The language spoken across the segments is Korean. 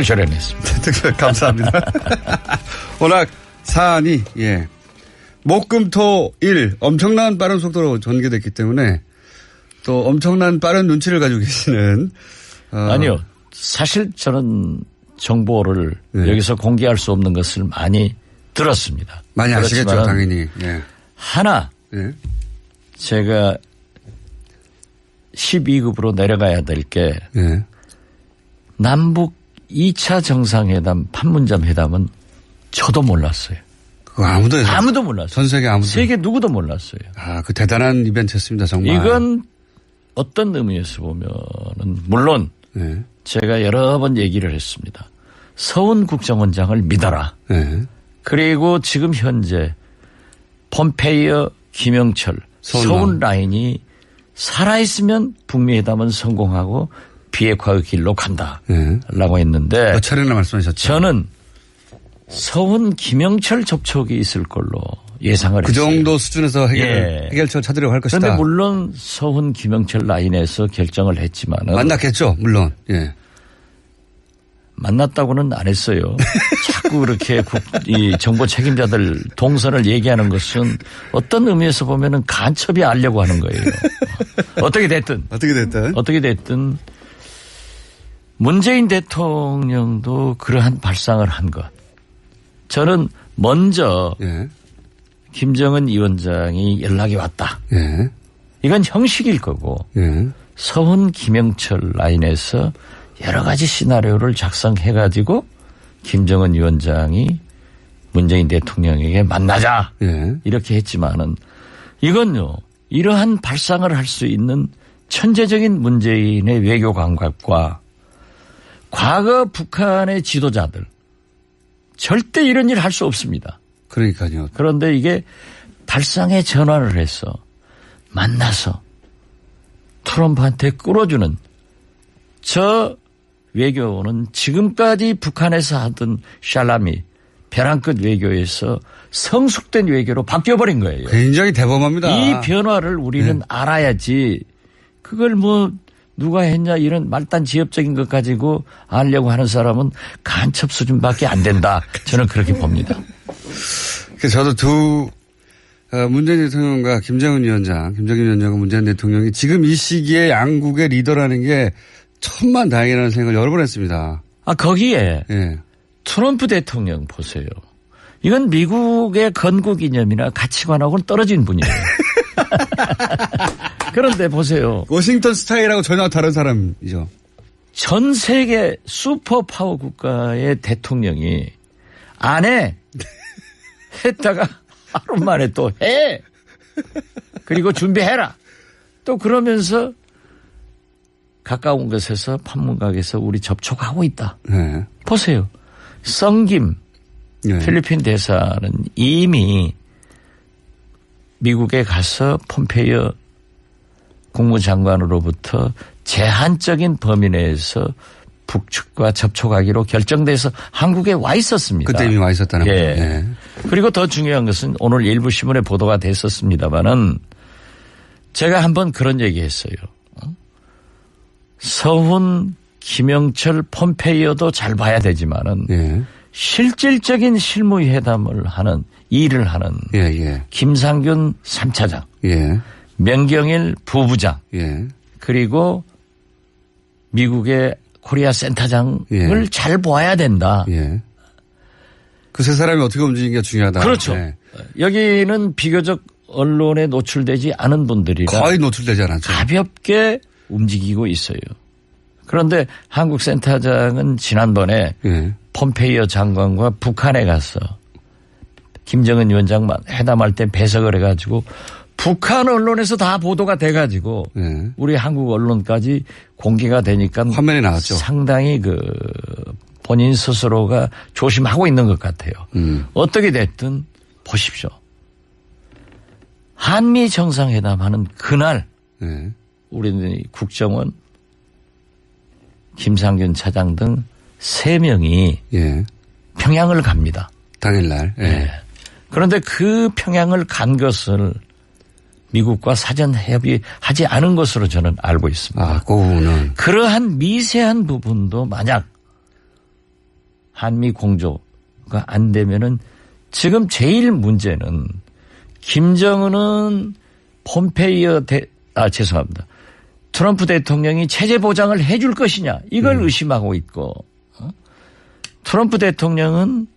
촬영했습니다. 감사합니다. 워낙 사안이 목금토일 엄청난 빠른 속도로 전개됐기 때문에 또 엄청난 빠른 눈치를 가지고 계시는 아니요. 사실 저는 정보를 여기서 공개할 수 없는 것을 많이 들었습니다. 많이 아시겠죠, 당연히. 하나 제가 12급으로 내려가야 될 게 남북 2차 정상회담 판문점 회담은 저도 몰랐어요. 그거 아무도 몰랐어요. 전 세계 아무도. 세계 누구도 몰랐어요. 그 대단한 이벤트였습니다, 정말. 이건 어떤 의미에서 보면은 물론 제가 여러 번 얘기를 했습니다. 서훈 국정원장을 믿어라. 그리고 지금 현재 폼페이오, 김영철, 서훈 라인이 살아있으면 북미 회담은 성공하고 비핵화의 길로 간다라고 했는데 몇 차례나 말씀하셨죠. 저는 서훈, 김영철 접촉이 있을 걸로 예상을 그 했어요. 정도 수준에서 해결책을 찾으려고 할 것이다. 그런데 물론 서훈, 김영철 라인에서 결정을 했지만은 만났겠죠. 물론. 만났다고는 안 했어요. 자꾸 그렇게 이 정보 책임자들 동선을 얘기하는 것은 어떤 의미에서 보면은 간첩이 알려고 하는 거예요. 어떻게 됐든 문재인 대통령도 그러한 발상을 한 것. 저는 먼저 김정은 위원장이 연락이 왔다. 이건 형식일 거고 서훈, 김영철 라인에서 여러 가지 시나리오를 작성해가지고 김정은 위원장이 문재인 대통령에게 만나자 이렇게 했지만은 이건요 이러한 발상을 할 수 있는 천재적인 문재인의 외교 감각과 과거 북한의 지도자들 절대 이런 일 할 수 없습니다. 그러니까요. 그런데 이게 발상의 전환을 해서 만나서 트럼프한테 끌어주는 저 외교는 지금까지 북한에서 하던 샬라미 벼랑끝 외교에서 성숙된 외교로 바뀌어버린 거예요. 굉장히 대범합니다. 이 변화를 우리는 알아야지 그걸 뭐 누가 했냐 이런 말단 지엽적인 것 가지고 알려고 하는 사람은 간첩 수준밖에 안 된다. 저는 그렇게 봅니다. 저도 문재인 대통령과 김정은 위원장과 문재인 대통령이 지금 이 시기에 양국의 리더라는 게 천만다행이라는 생각을 여러 번 했습니다. 거기에 트럼프 대통령 보세요. 이건 미국의 건국 이념이나 가치관하고는 떨어진 분이에요. 그런데 보세요. 워싱턴 스타일하고 전혀 다른 사람이죠. 전 세계 슈퍼파워 국가의 대통령이 안 해. 했다가 하루 만에 또 해. 그리고 준비해라. 또 그러면서 가까운 곳에서 판문각에서 우리 접촉하고 있다. 보세요. 성김 필리핀 대사는 이미 미국에 가서 폼페이오 국무장관으로부터 제한적인 범위 내에서 북측과 접촉하기로 결정돼서 한국에 와 있었습니다. 그때 이미 와 있었다는 거예요. 그리고 더 중요한 것은 오늘 일부 신문에 보도가 됐었습니다마는 제가 한번 그런 얘기했어요. 서훈, 김영철, 폼페이오도 잘 봐야 되지만은 실질적인 실무회담을 하는 일을 하는 김상균 3차장, 명경일 부부장, 그리고 미국의 코리아 센터장을 잘 보아야 된다. 그 세 사람이 어떻게 움직이는 게 중요하다. 그렇죠. 여기는 비교적 언론에 노출되지 않은 분들이라 거의 노출되지 않았죠. 가볍게 움직이고 있어요. 그런데 한국 센터장은 지난번에 폼페이오 장관과 북한에 가서 김정은 위원장만 회담할 때 배석을 해가지고 북한 언론에서 다 보도가 돼가지고 우리 한국 언론까지 공개가 되니까 화면에 나왔죠. 상당히 본인 스스로가 조심하고 있는 것 같아요. 어떻게 됐든 보십시오. 한미 정상회담하는 그날 우리는 국정원, 김상균 차장 등 3명이 평양을 갑니다. 당일날. 그런데 그 평양을 간 것을 미국과 사전 협의하지 않은 것으로 저는 알고 있습니다. 그거는. 그러한 미세한 부분도 만약 한미 공조가 안 되면은 지금 제일 문제는 김정은은 죄송합니다. 트럼프 대통령이 체제 보장을 해줄 것이냐 이걸 의심하고 있고 트럼프 대통령은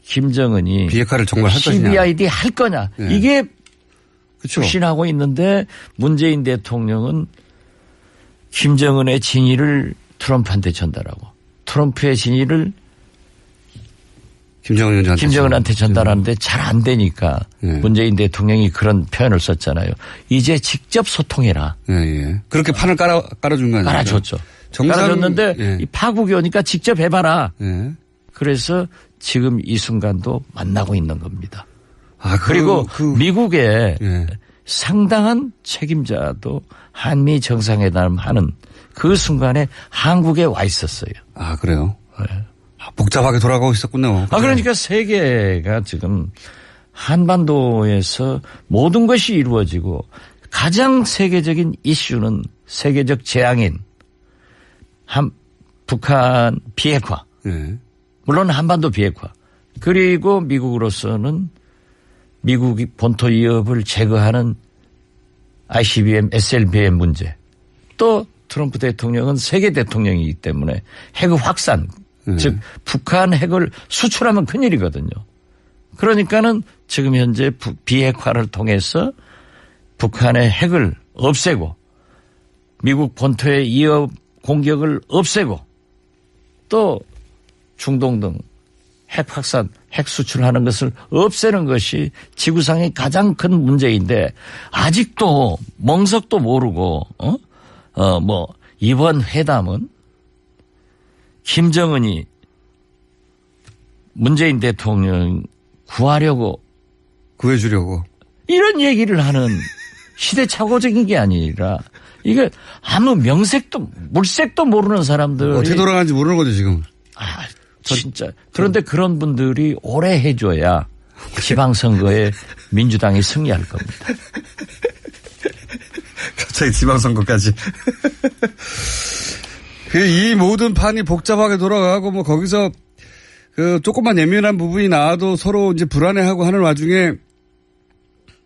김정은이 비핵화를 정말 할 것이냐. CBID 할 거냐. 네. 이게 그쵸. 불신하고 있는데 문재인 대통령은 김정은의 진위를 트럼프한테 전달하고 트럼프의 진위를 김정은한테 전달하는데 잘 안 되니까 네. 문재인 대통령이 그런 표현을 썼잖아요. 이제 직접 소통해라. 예. 그렇게 판을 깔아준 거 아니에요? 깔아줬죠. 깔아줬는데 예. 이 파국이 오니까 직접 해봐라. 예. 그래서 지금 이 순간도 만나고 있는 겁니다. 아, 그리고 미국의 예. 상당한 책임자도 한미 정상회담 하는 그 순간에 한국에 와 있었어요. 아, 그래요? 네. 복잡하게 돌아가고 있었군요. 그러니까 세계가 지금 한반도에서 모든 것이 이루어지고 가장 세계적인 이슈는 세계적 재앙인 북한 비핵화. 네. 물론 한반도 비핵화. 그리고 미국으로서는 미국이 본토 위협을 제거하는 ICBM, SLBM 문제. 또 트럼프 대통령은 세계 대통령이기 때문에 핵 확산. 즉 북한 핵을 수출하면 큰일이거든요. 그러니까는 지금 현재 비핵화를 통해서 북한의 핵을 없애고 미국 본토의 위협 공격을 없애고 또 중동 등 핵 확산, 핵 수출하는 것을 없애는 것이 지구상의 가장 큰 문제인데 아직도 멍석도 모르고 이번 회담은 김정은이 문재인 대통령 구해주려고 이런 얘기를 하는 시대착오적인 게 아니라 이게 아무 명색도 물색도 모르는 사람들이 어떻게 돌아가는지 모르는 거죠 지금. 아 진짜. 그런데 그런 분들이 오래 해줘야 지방선거에 민주당이 승리할 겁니다. 갑자기 지방선거까지. 이 모든 판이 복잡하게 돌아가고 거기서 조금만 예민한 부분이 나와도 서로 이제 불안해하고 하는 와중에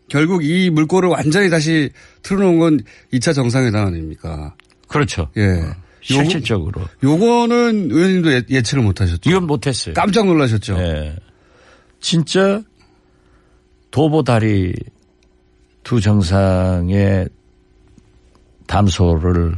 결국 이 물꼬를 완전히 다시 틀어놓은 건 2차 정상회담 아닙니까? 그렇죠. 예. 실질적으로. 요거는 의원님도 예측을 못 하셨죠? 이건 못 했어요. 깜짝 놀라셨죠? 예. 진짜 도보다리 두 정상의 담소를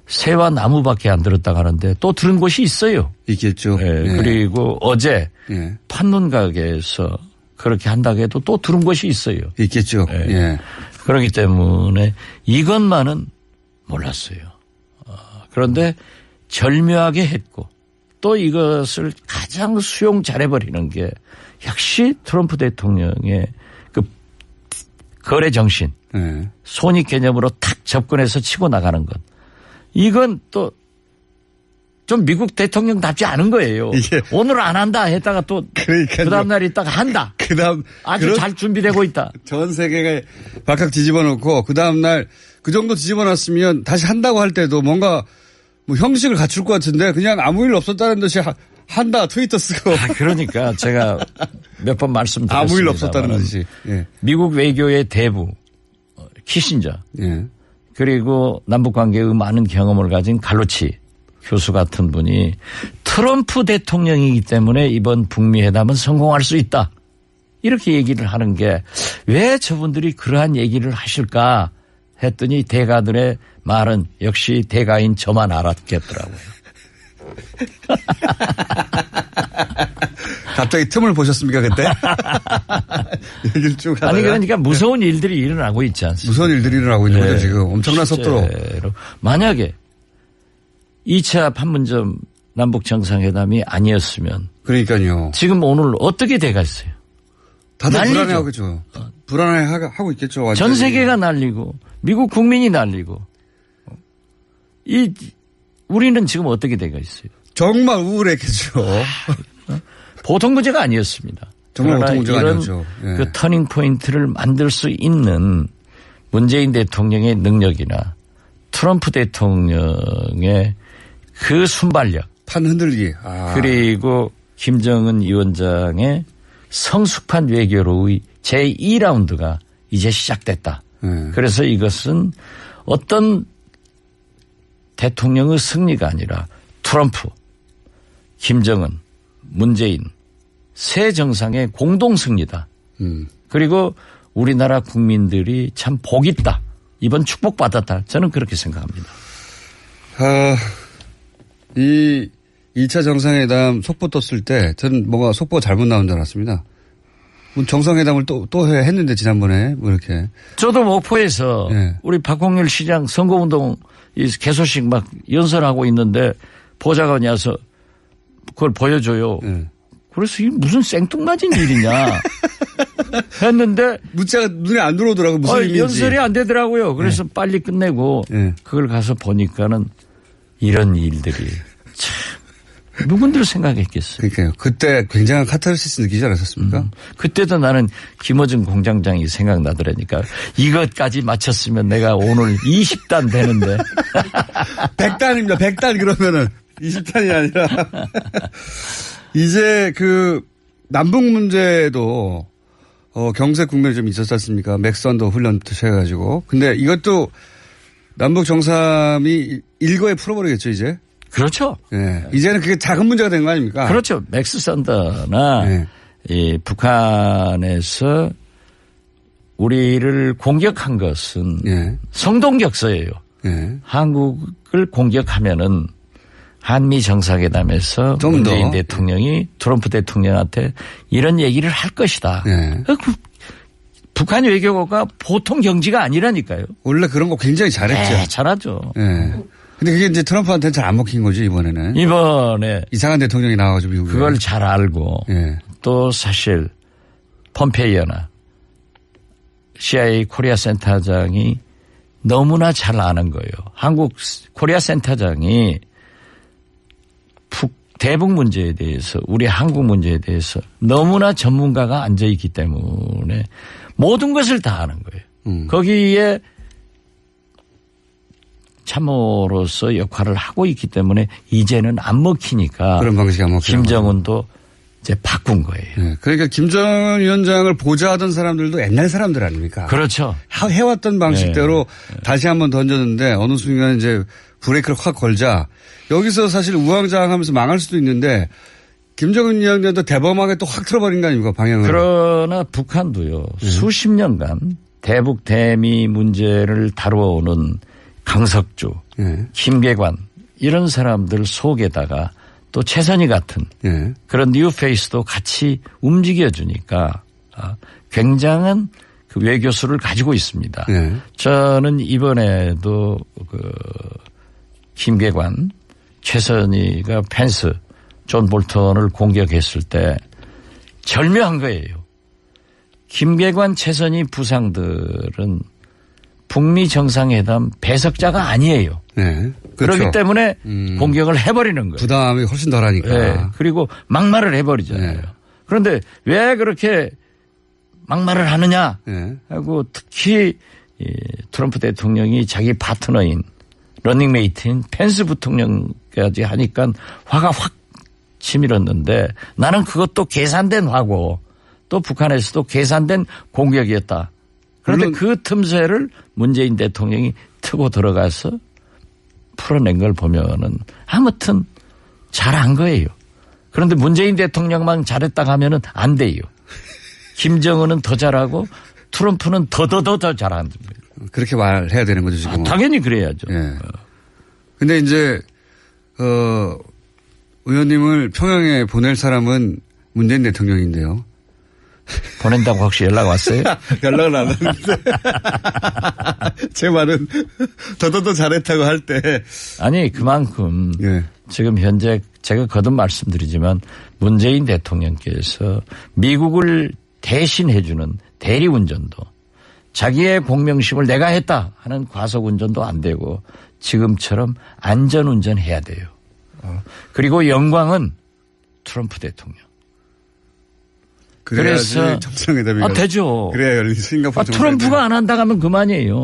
새와 나무밖에 안 들었다고 하는데 또 들은 곳이 있어요. 있겠죠. 예. 예. 그리고 어제 예. 판론가게에서 그렇게 한다고 해도 또 들은 곳이 있어요. 있겠죠. 예. 예. 그렇기 때문에 이것만은 몰랐어요. 그런데 절묘하게 했고 또 이것을 가장 수용 잘해버리는 게 역시 트럼프 대통령의 그 거래 정신, 예. 손익 개념으로 탁 접근해서 치고 나가는 것. 이건 또 좀 미국 대통령답지 않은 거예요. 이게 오늘 안 한다 했다가 또 그 다음날 있다가 한다. 그다음 아주 잘 준비되고 있다. 전 세계가 박학 뒤집어 놓고 그 다음날 그 정도 뒤집어 놨으면 다시 한다고 할 때도 뭔가 형식을 갖출 것 같은데 그냥 아무 일 없었다는 듯이 한다 트위터 쓰고. 그러니까 제가 몇 번 말씀드렸습니다. 아무 일 없었다는 듯이. 예. 미국 외교의 대부 키신저. 예. 그리고 남북관계의 많은 경험을 가진 갈로치 교수 같은 분이 트럼프 대통령이기 때문에 이번 북미 회담은 성공할 수 있다. 이렇게 얘기를 하는 게 왜 저분들이 그러한 얘기를 하실까 했더니 대가들의 말은 역시 대가인 저만 알았겠더라고요. 갑자기 틈을 보셨습니까 그때? 얘기를 쭉 하다가. 아니 그러니까 무서운 일들이 일어나고 있지 않습니까? 무서운 일들이 일어나고 있는 거죠 지금. 엄청난 속도로. 만약에 2차 판문점 남북 정상회담이 아니었으면. 그러니까요. 지금 오늘 어떻게 돼갔어요? 다들 난리죠. 불안해하겠죠. 불안해하고 있겠죠. 완전히. 전 세계가 난리고 미국 국민이 난리고. 우리는 지금 어떻게 돼가 있어요? 정말 우울했겠죠. 보통 문제가 아니었습니다. 정말 보통 문제가 이런 아니었죠. 예. 그 터닝 포인트를 만들 수 있는 문재인 대통령의 능력이나 트럼프 대통령의 그 순발력. 판 흔들기. 그리고 김정은 위원장의 성숙한 외교로의 제2라운드가 이제 시작됐다. 그래서 이것은 어떤 대통령의 승리가 아니라 트럼프, 김정은, 문재인 세 정상의 공동 승리다. 그리고 우리나라 국민들이 참 복 있다. 이번 축복받았다. 저는 그렇게 생각합니다. 이 2차 정상회담 속보 떴을 때 저는 뭔가 속보가 잘못 나온 줄 알았습니다. 정상회담을 또 했는데 지난번에 뭐 이렇게. 저도 목포에서 네. 우리 박홍일 시장 선거운동 개소식 막 연설하고 있는데 보좌관이 와서 그걸 보여줘요. 네. 그래서 이게 무슨 생뚱맞은 일이냐 했는데 문자가 눈에 안 들어오더라고요. 무슨 의미인지. 연설이 안 되더라고요. 그래서 네. 빨리 끝내고 네. 그걸 가서 보니까는 이런 일들이 참 누군들 생각했겠어요. 그러니까요. 그때 굉장한 카타르시스 느끼지 않았었습니까? 그때도 나는 김어준 공장장이 생각나더라니까. 이것까지 마쳤으면 내가 오늘 20단 되는데. 100단입니다. 100단 그러면은 20단이 아니라. 이제 남북 문제도 경색 국면이 좀 있었지 않습니까? 맥선도 훈련부터 시작해가지고. 근데 이것도 남북 정상이 일거에 풀어버리겠죠, 이제? 그렇죠. 네. 이제는 그게 작은 문제가 된 거 아닙니까? 그렇죠. 맥스 선더나 네. 이 북한에서 우리를 공격한 것은 네. 성동격서예요. 네. 한국을 공격하면은 한미 정상회담에서 문재인 대통령이 트럼프 대통령한테 이런 얘기를 할 것이다. 네. 북한 외교가 보통 경지가 아니라니까요. 원래 그런 거 굉장히 잘했죠. 네, 잘하죠. 네. 근데 그게 이제 트럼프한테는 잘 안 먹힌 거죠, 이번에는. 이번에. 이상한 대통령이 나와가지고 미국에. 그걸 잘 알고. 네. 또 사실 폼페이오나 CIA 코리아 센터장이 너무나 잘 아는 거예요. 한국 코리아 센터장이 대북 문제에 대해서 우리 한국 문제에 대해서 너무나 전문가가 앉아있기 때문에 모든 것을 다 아는 거예요. 거기에 참모로서 역할을 하고 있기 때문에 이제는 안 먹히니까 그런 방식이 안 먹히는 김정은도 이제 바꾼 거예요. 네. 그러니까 김정은 위원장을 보좌하던 사람들도 옛날 사람들 아닙니까? 그렇죠. 해왔던 방식대로 네. 다시 한번 던졌는데 어느 순간 이제 브레이크를 확 걸자 여기서 사실 우왕좌왕하면서 망할 수도 있는데 김정은 위원장도 대범하게 또 확 틀어버린 거 아닙니까 방향을. 그러나 북한도요. 수십 년간 대북 대미 문제를 다루어오는 강석주, 김계관 이런 사람들 속에다가 또 최선희 같은 그런 뉴페이스도 같이 움직여주니까 굉장한 그 외교수를 가지고 있습니다. 저는 이번에도 김계관, 최선희가 펜스, 존 볼턴을 공격했을 때 절묘한 거예요. 김계관, 최선희 부상들은 북미 정상회담 배석자가 아니에요. 네, 그렇죠. 그렇기 때문에 공격을 해버리는 거예요. 부담이 훨씬 덜하니까. 네, 그리고 막말을 해버리잖아요. 네. 그런데 왜 그렇게 막말을 하느냐 하고 특히 트럼프 대통령이 자기 파트너인 러닝메이트인 펜스 부통령까지 하니까 화가 확 치밀었는데 나는 그것도 계산된 화고 또 북한에서도 계산된 공격이었다. 그런데 그 틈새를 문재인 대통령이 트고 들어가서 풀어낸 걸 보면은 아무튼 잘한 거예요. 그런데 문재인 대통령만 잘했다 하면은 안 돼요. 김정은은 더 잘하고 트럼프는 더 잘하는 겁니다. 그렇게 말해야 되는 거죠, 지금. 당연히 그래야죠. 예. 근데 이제, 의원님을 평양에 보낼 사람은 문재인 대통령인데요. 보낸다고 혹시 연락 왔어요? 연락은 안 왔는데. 제 말은 더 잘했다고 할 때. 아니, 그만큼 지금 현재 제가 거듭 말씀드리지만 문재인 대통령께서 미국을 대신해주는 대리운전도 자기의 공명심을 내가 했다 하는 과속운전도 안 되고 지금처럼 안전운전해야 돼요. 그리고 영광은 트럼프 대통령. 그래서 정상회담이 되죠. 그래야 열린 싱가포르 트럼프가 안 한다 하면 그만이에요.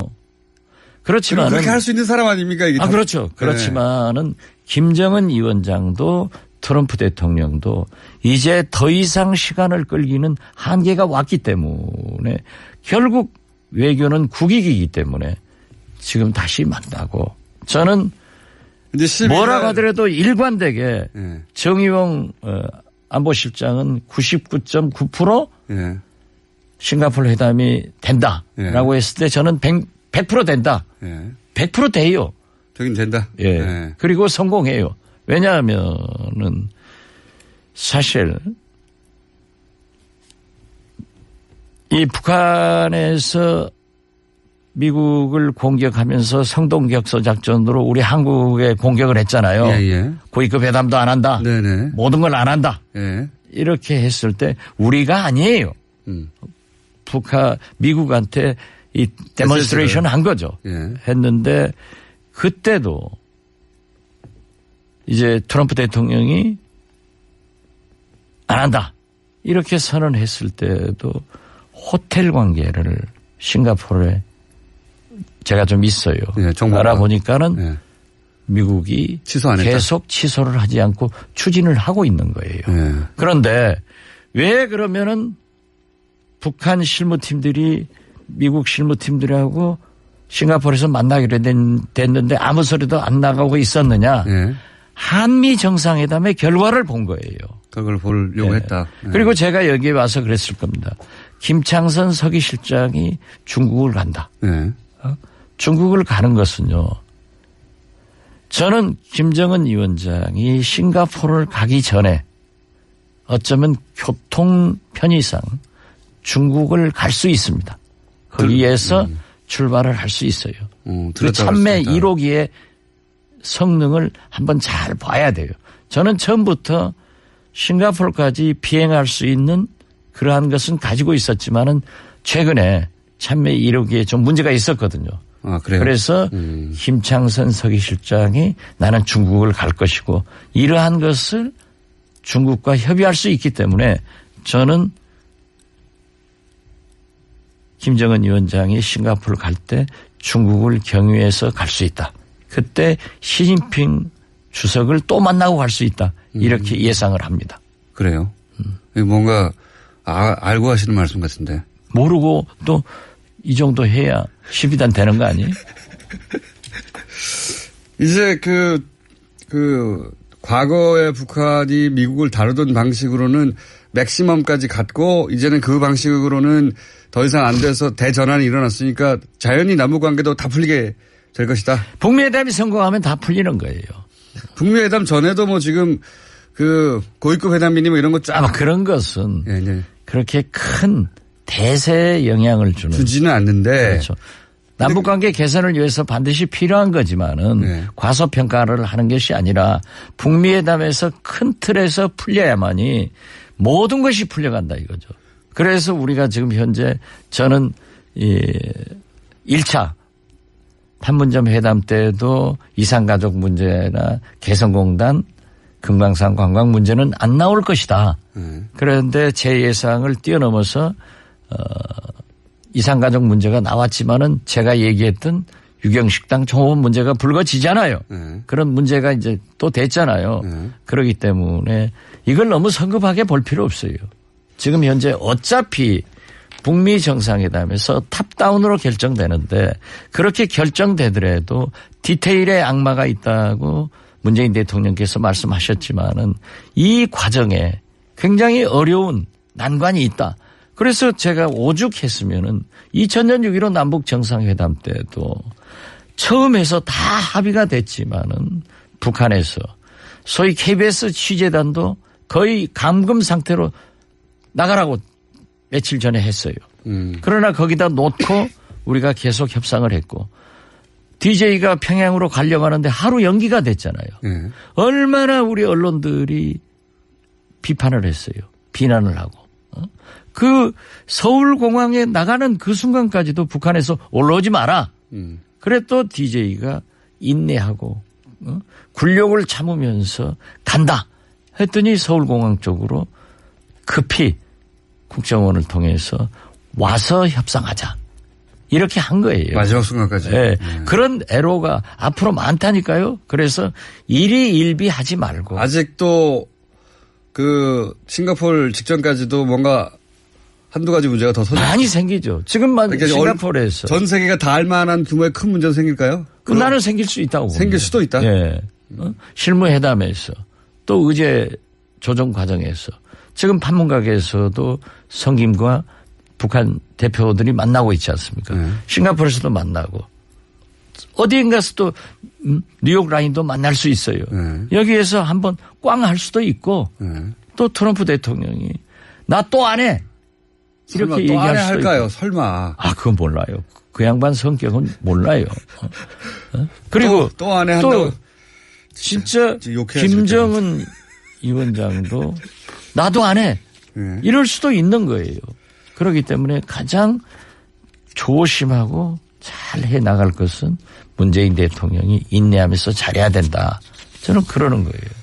그렇지만 그렇게 할 수 있는 사람 아닙니까 이게? 그렇죠. 그렇지만은 김정은 위원장도 트럼프 대통령도 이제 더 이상 시간을 끌기는 한계가 왔기 때문에 결국 외교는 국익이기 때문에 지금 다시 만나고 저는 뭐라고 하더라도 일관되게 예. 정의용 안보실장은 99.9% 예. 싱가포르 회담이 된다라고 예. 했을 때 저는 100% 된다. 예. 100% 돼요. 되긴 된다. 예. 예. 그리고 성공해요. 왜냐하면은 사실 이 북한에서 미국을 공격하면서 성동격서 작전으로 우리 한국에 공격을 했잖아요. 예, 예. 고위급 회담도 안 한다. 네네. 모든 걸 안 한다. 예. 이렇게 했을 때 우리가 아니에요. 미국한테 이 데몬스트레이션 한 거죠. 예. 했는데 그때도 이제 트럼프 대통령이 안 한다. 이렇게 선언했을 때도 호텔 관계를 싱가포르에 제가 좀 있어요. 네, 알아보니까는 네. 미국이 계속 취소를 하지 않고 추진을 하고 있는 거예요. 네. 그런데 왜 그러면은 북한 실무팀들이 미국 실무팀들하고 싱가포르에서 만나기로 됐는데 아무 소리도 안 나가고 있었느냐. 네. 한미 정상회담의 결과를 본 거예요. 그걸 보려고 네. 했다. 네. 그리고 제가 여기에 와서 그랬을 겁니다. 김창선 서기 실장이 중국을 간다. 네. 중국을 가는 것은요. 저는 김정은 위원장이 싱가포르를 가기 전에 어쩌면 교통 편의상 중국을 갈 수 있습니다. 거기에서 출발을 할 수 있어요. 그 참매 1호기의 성능을 한번 잘 봐야 돼요. 저는 처음부터 싱가포르까지 비행할 수 있는 그러한 것은 가지고 있었지만은 최근에 참매 1호기에 좀 문제가 있었거든요. 아, 그래요? 그래서 김창선 서기 실장이 나는 중국을 갈 것이고 이러한 것을 중국과 협의할 수 있기 때문에 저는 김정은 위원장이 싱가포르 갈 때 중국을 경유해서 갈 수 있다. 그때 시진핑 주석을 또 만나고 갈 수 있다. 이렇게 예상을 합니다. 그래요? 뭔가 알고 하시는 말씀 같은데. 모르고 또 이 정도 해야 12단 되는 거 아니에요? 이제 과거에 북한이 미국을 다루던 방식으로는 맥시멈까지 갔고 이제는 그 방식으로는 더 이상 안 돼서 대전환이 일어났으니까 자연히 남북 관계도 다 풀리게 될 것이다. 북미회담이 성공하면 다 풀리는 거예요. 북미회담 전에도 뭐 지금 고위급 회담이니 뭐 이런 거 쫙. 아마 그런 것은 네. 그렇게 큰 대세에 영향을 주지는 않는데. 그렇죠. 남북관계 개선을 위해서 반드시 필요한 거지만은 네. 과소평가를 하는 것이 아니라 북미회담에서 큰 틀에서 풀려야만이 모든 것이 풀려간다 이거죠. 그래서 우리가 지금 현재 저는 1차 판문점 회담 때도 이산가족 문제나 개성공단 금강산 관광 문제는 안 나올 것이다. 그런데 제 예상을 뛰어넘어서 이산가족 문제가 나왔지만은 제가 얘기했던 유경식당 종업 문제가 불거지잖아요. 그런 문제가 이제 또 됐잖아요. 그렇기 때문에 이걸 너무 성급하게 볼 필요 없어요. 지금 현재 어차피 북미 정상회담에서 탑다운으로 결정되는데 그렇게 결정되더라도 디테일에 악마가 있다고 문재인 대통령께서 말씀하셨지만은 이 과정에 굉장히 어려운 난관이 있다. 그래서 제가 오죽했으면은 2000년 6.15 남북 정상회담 때도 처음에서 다 합의가 됐지만은 북한에서 소위 KBS 취재단도 거의 감금 상태로 나가라고 며칠 전에 했어요. 그러나 거기다 놓고 우리가 계속 협상을 했고 DJ가 평양으로 가려고 하는데 하루 연기가 됐잖아요. 얼마나 우리 언론들이 비판을 했어요. 비난을 하고. 그 서울공항에 나가는 그 순간까지도 북한에서 올라오지 마라. 그래 또 DJ가 인내하고 굴욕을 참으면서 간다 했더니 서울공항 쪽으로 급히 국정원을 통해서 와서 협상하자. 이렇게 한 거예요. 마지막 순간까지. 네. 그런 애로가 앞으로 많다니까요. 그래서 일희일비하지 말고. 아직도 그 싱가포르 직전까지도 뭔가 한두 가지 문제가 더 많이 생기죠. 지금만 그러니까 싱가포르에서. 전 세계가 다 알만한 규모의 큰 문제도 생길까요? 나는 생길 수 있다고 봅니다. 생길 수도 있다. 예. 실무회담에서 또 의제 조정 과정에서 지금 판문각에서도 성김과 북한 대표들이 만나고 있지 않습니까? 싱가포르에서도 만나고 어디인가서 또 뉴욕 라인도 만날 수 있어요. 여기에서 한번 꽝 할 수도 있고 또 트럼프 대통령이 나 또 안 해. 이렇게 또 얘기할 안 해 수도 할까요? 있고. 설마. 아, 그건 몰라요. 그 양반 성격은 몰라요. 그리고 또 안 해 한다고. 또 진짜 욕해야지, 김정은 위원장도 나도 안 해. 이럴 수도 있는 거예요. 그렇기 때문에 가장 조심하고 잘 해 나갈 것은 문재인 대통령이 인내하면서 잘해야 된다. 저는 그러는 거예요.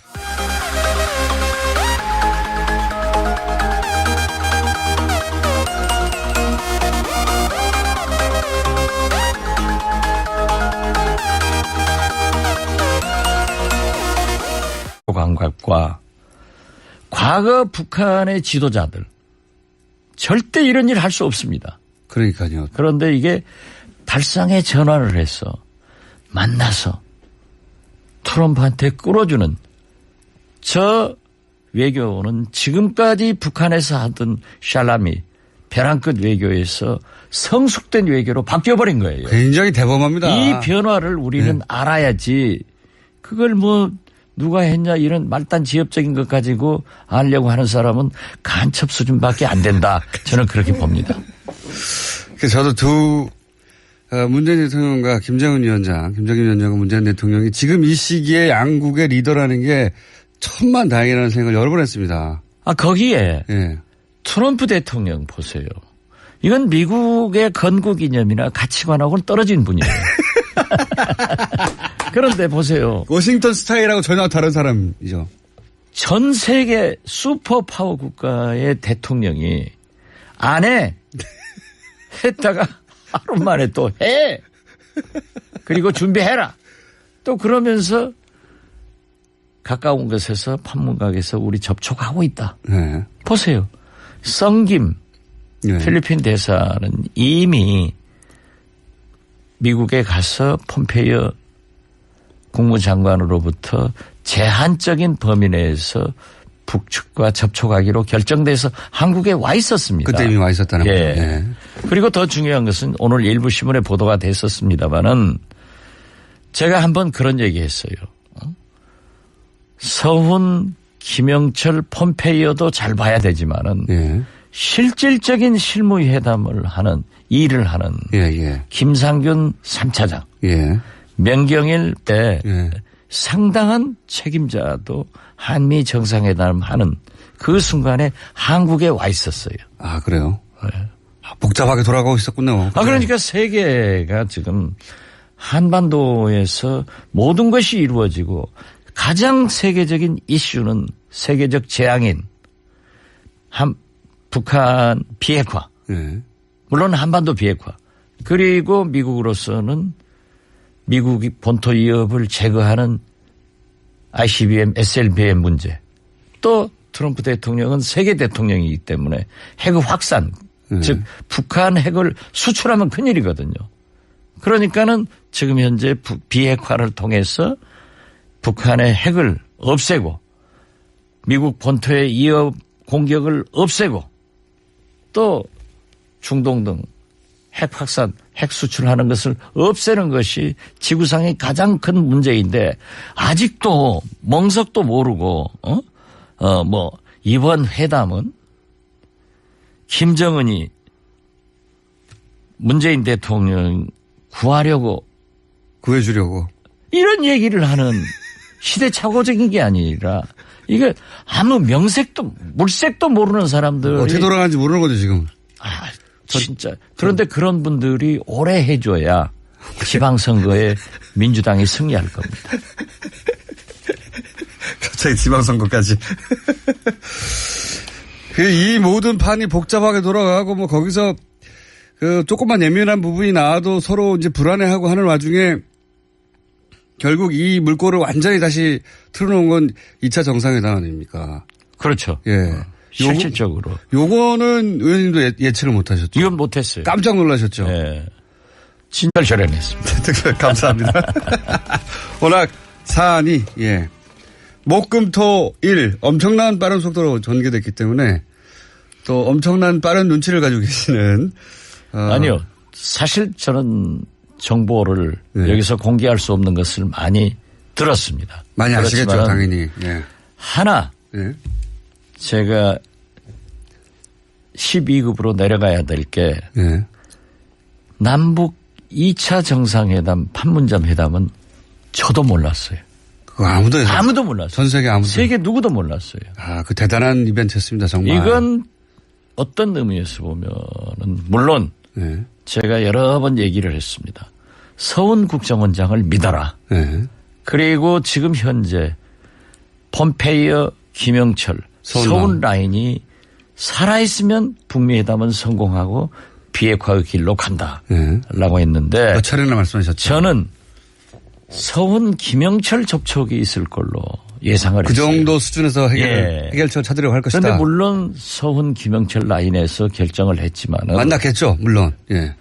감각과 과거 북한의 지도자들 절대 이런 일 할 수 없습니다. 그러니까요. 그런데 이게 발상의 전환을 해서 만나서 트럼프한테 끌어주는 저 외교는 지금까지 북한에서 하던 샬라미 벼랑 끝 외교에서 성숙된 외교로 바뀌어버린 거예요. 굉장히 대범합니다. 이 변화를 우리는 알아야지 그걸 뭐 누가 했냐 이런 말단 지엽적인 것 가지고 알려고 하는 사람은 간첩 수준밖에 안 된다. 저는 그렇게 봅니다. 저도 문재인 대통령과 김정은 위원장과 문재인 대통령이 지금 이 시기에 양국의 리더라는 게 천만다행이라는 생각을 여러 번 했습니다. 아, 거기에 트럼프 대통령 보세요. 이건 미국의 건국 이념이나 가치관하고는 떨어진 분이에요. 그런데 보세요. 워싱턴 스타일하고 전혀 다른 사람이죠. 전 세계 슈퍼파워 국가의 대통령이 안 해. 했다가 하루 만에 또 해. 그리고 준비해라. 또 그러면서 가까운 곳에서 판문각에서 우리 접촉하고 있다. 네. 보세요. 성김 필리핀 대사는 이미 미국에 가서 폼페이오 국무장관으로부터 제한적인 범위 내에서 북측과 접촉하기로 결정돼서 한국에 와 있었습니다. 그때 이미 와 있었다는 거죠. 예. 그리고 더 중요한 것은 오늘 일부 신문에 보도가 됐었습니다마는 제가 한번 그런 얘기했어요. 서훈, 김영철, 폼페이오도 잘 봐야 되지만은 실질적인 실무회담을 하는 일을 하는 김상균 3차장, 명경일 때 상당한 책임자도 한미 정상회담 하는 그 순간에 한국에 와 있었어요. 아, 그래요? 네. 복잡하게 돌아가고 있었군요. 아, 그러니까 세계가 지금 한반도에서 모든 것이 이루어지고 가장 세계적인 이슈는 세계적 재앙인 북한 비핵화. 물론 한반도 비핵화. 그리고 미국으로서는 미국이 본토 위협을 제거하는 ICBM, SLBM 문제. 또 트럼프 대통령은 세계 대통령이기 때문에 핵 확산, 즉 북한 핵을 수출하면 큰일이거든요. 그러니까는 지금 현재 비핵화를 통해서 북한의 핵을 없애고 미국 본토의 위협 공격을 없애고 또 중동 등 핵 확산, 핵 수출하는 것을 없애는 것이 지구상의 가장 큰 문제인데 아직도 멍석도 모르고 이번 회담은 김정은이 문재인 대통령 구해주려고 이런 얘기를 하는 시대착오적인 게 아니라 이게 아무 명색도 물색도 모르는 사람들 어떻게 돌아가는지 모르는 거죠 지금. 아 진짜. 그런데 그런 분들이 오래 해줘야 지방선거에 민주당이 승리할 겁니다. 갑자기 지방선거까지. 이 모든 판이 복잡하게 돌아가고 거기서 조금만 예민한 부분이 나와도 서로 이제 불안해하고 하는 와중에 결국 이 물꼬를 완전히 다시 틀어놓은 건 2차 정상회담 아닙니까? 그렇죠. 예. 실질적으로. 요거는 의원님도 예측을 못 하셨죠. 이건 못 했어요. 깜짝 놀라셨죠. 예. 진짜 절연했습니다. 감사합니다. 워낙 사안이, 예. 목금토일 엄청난 빠른 속도로 전개됐기 때문에 또 엄청난 빠른 눈치를 가지고 계시는. 아니요. 사실 저는 정보를 네. 여기서 공개할 수 없는 것을 많이 들었습니다. 많이 아시겠죠, 당연히. 예. 하나, 예. 제가 12급으로 내려가야 될 게 예. 남북 2차 정상회담, 판문점 회담은 저도 몰랐어요. 그거 아무도 몰랐어요. 전 세계 아무도. 세계 누구도 몰랐어요. 아, 그 대단한 이벤트였습니다, 정말. 이건 어떤 의미에서 보면은 물론 예. 제가 여러 번 얘기를 했습니다. 서훈 국정원장을 믿어라. 예. 그리고 지금 현재 폼페이어, 김영철, 서훈 라인이 살아있으면 북미 회담은 성공하고 비핵화의 길로 간다. 예. 라고 했는데 몇 차례나 말씀하셨죠. 저는 서훈, 김영철 접촉이 있을 걸로 예상을 그 했어요. 정도 수준에서 해결책을 찾으려고 할 것이다. 그런데 물론 서훈, 김영철 라인에서 결정을 했지만은 만났겠죠, 물론. 예.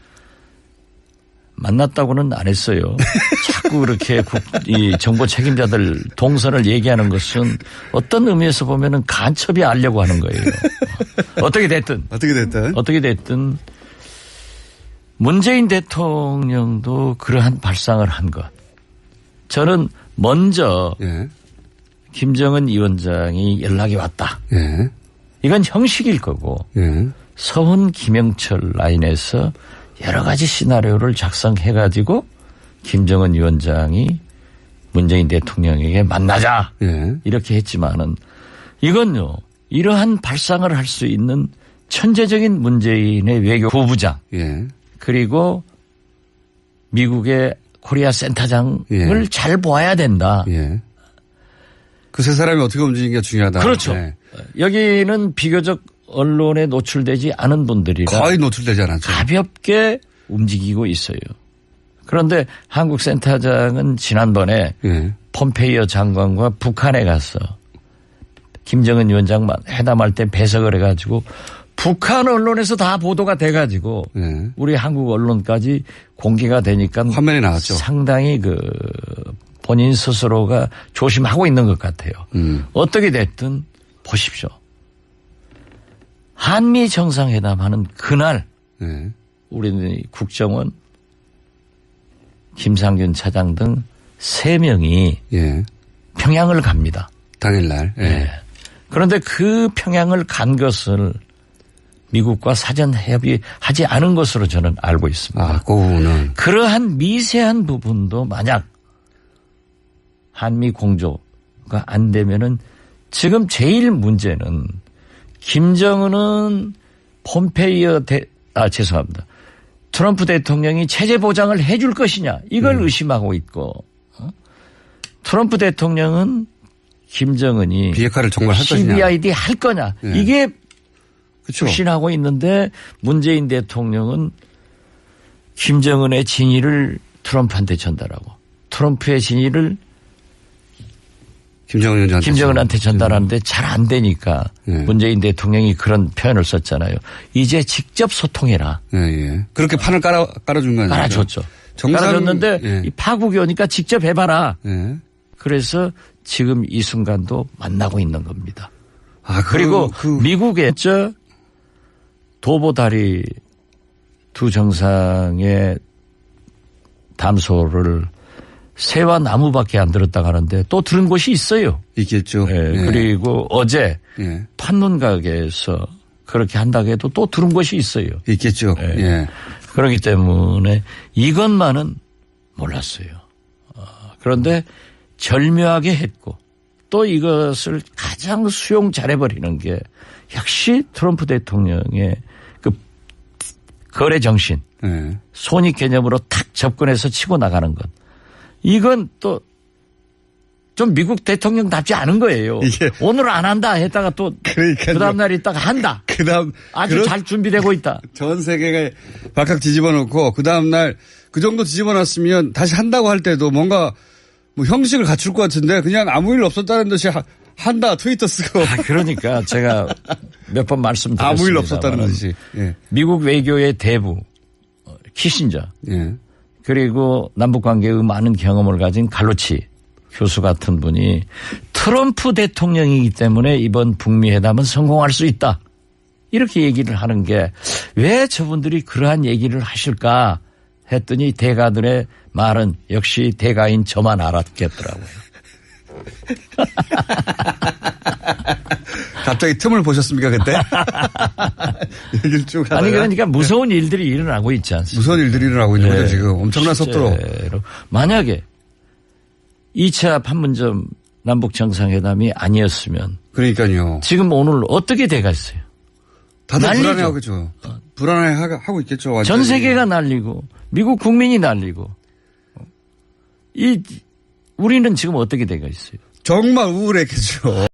만났다고는 안 했어요. 자꾸 그렇게 이 정보 책임자들 동선을 얘기하는 것은 어떤 의미에서 보면은 간첩이 알려고 하는 거예요. 어떻게 됐든 문재인 대통령도 그러한 발상을 한 것. 저는 먼저 예. 김정은 위원장이 연락이 왔다. 예. 이건 형식일 거고 예. 서훈, 김영철 라인에서 여러 가지 시나리오를 작성해가지고 김정은 위원장이 문재인 대통령에게 만나자. 예. 이렇게 했지만은 이건요. 이러한 발상을 할 수 있는 천재적인 문재인의 외교부부장. 예. 그리고 미국의 코리아 센터장을 예. 잘 보아야 된다. 예. 그 세 사람이 어떻게 움직이는 게 중요하다. 그렇죠. 네. 여기는 비교적 언론에 노출되지 않은 분들이라 거의 노출되지 않았죠. 가볍게 움직이고 있어요. 그런데 한국 센터장은 지난번에 예. 폼페이어 장관과 북한에 가서 김정은 위원장만 회담할 때 배석을 해가지고 북한 언론에서 다 보도가 돼가지고 예. 우리 한국 언론까지 공개가 되니까 화면에 나왔죠. 상당히 그 본인 스스로가 조심하고 있는 것 같아요. 어떻게 됐든 보십시오. 한미 정상회담 하는 그날 예. 우리는 국정원, 김상균 차장 등 3명이 예. 평양을 갑니다. 당일날. 예. 네. 그런데 그 평양을 간 것을 미국과 사전 협의하지 않은 것으로 저는 알고 있습니다. 아, 그 부분은. 그러한 미세한 부분도 만약 한미 공조가 안 되면은 지금 제일 문제는 김정은은 폼페이어 죄송합니다. 트럼프 대통령이 체제 보장을 해줄 것이냐 이걸 의심하고 있고 트럼프 대통령은 김정은이 비핵화를 정말 할 것이냐. CBID 할 거냐 네. 이게 그렇죠. 불신하고 있는데 문재인 대통령은 김정은의 진위를 트럼프한테 전달하고 트럼프의 진위를 김정은한테 전달하는데 잘 안 되니까 예. 문재인 대통령이 그런 표현을 썼잖아요. 이제 직접 소통해라. 예, 예. 그렇게 판을 깔아준 거 아니에요? 깔아줬죠. 깔아줬는데 예. 이 파국이 오니까 직접 해봐라. 예. 그래서 지금 이 순간도 만나고 있는 겁니다. 아, 그리고 미국의 도보다리 두 정상의 담소를 새와 나무밖에 안 들었다고 하는데 또 들은 곳이 있어요. 있겠죠. 예, 예. 그리고 어제 예. 판론가게에서 그렇게 한다고 해도 또 들은 곳이 있어요. 있겠죠. 예. 예. 그렇기 때문에 이것만은 몰랐어요. 그런데 절묘하게 했고 또 이것을 가장 수용 잘해버리는 게 역시 트럼프 대통령의 그 거래 정신, 예. 손익 개념으로 탁 접근해서 치고 나가는 것. 이건 또 좀 미국 대통령답지 않은 거예요. 오늘 안 한다 했다가 또 그 다음날 있다가 한다. 아주 잘 준비되고 있다. 전 세계가 박학 뒤집어 놓고 그 다음날 그 정도 뒤집어 놨으면 다시 한다고 할 때도 뭔가 뭐 형식을 갖출 것 같은데 그냥 아무 일 없었다는 듯이 한다 트위터 쓰고. 그러니까 제가 몇 번 말씀드렸습니다. 아무 일 없었다는 듯이. 예. 미국 외교의 대부 키신저 예. 그리고 남북관계의 많은 경험을 가진 갈로치 교수 같은 분이 트럼프 대통령이기 때문에 이번 북미 회담은 성공할 수 있다. 이렇게 얘기를 하는 게 왜 저분들이 그러한 얘기를 하실까 했더니 대가들의 말은 역시 대가인 저만 알았겠더라고요. 갑자기 틈을 보셨습니까 그때? 얘기를 쭉 하다가. 아니 그러니까 무서운 일들이 일어나고 있지 않습니까? 무서운 일들이 일어나고 있는 거죠 지금. 엄청난 속도로. 만약에 2차 판문점 남북 정상회담이 아니었으면 그러니까요. 지금 오늘 어떻게 돼갔어요? 다들 난리죠. 불안해하겠죠. 불안해하고 있겠죠. 완전히. 전 세계가 난리고 미국 국민이 난리고 우리는 지금 어떻게 돼가 있어요? 정말 우울했겠죠.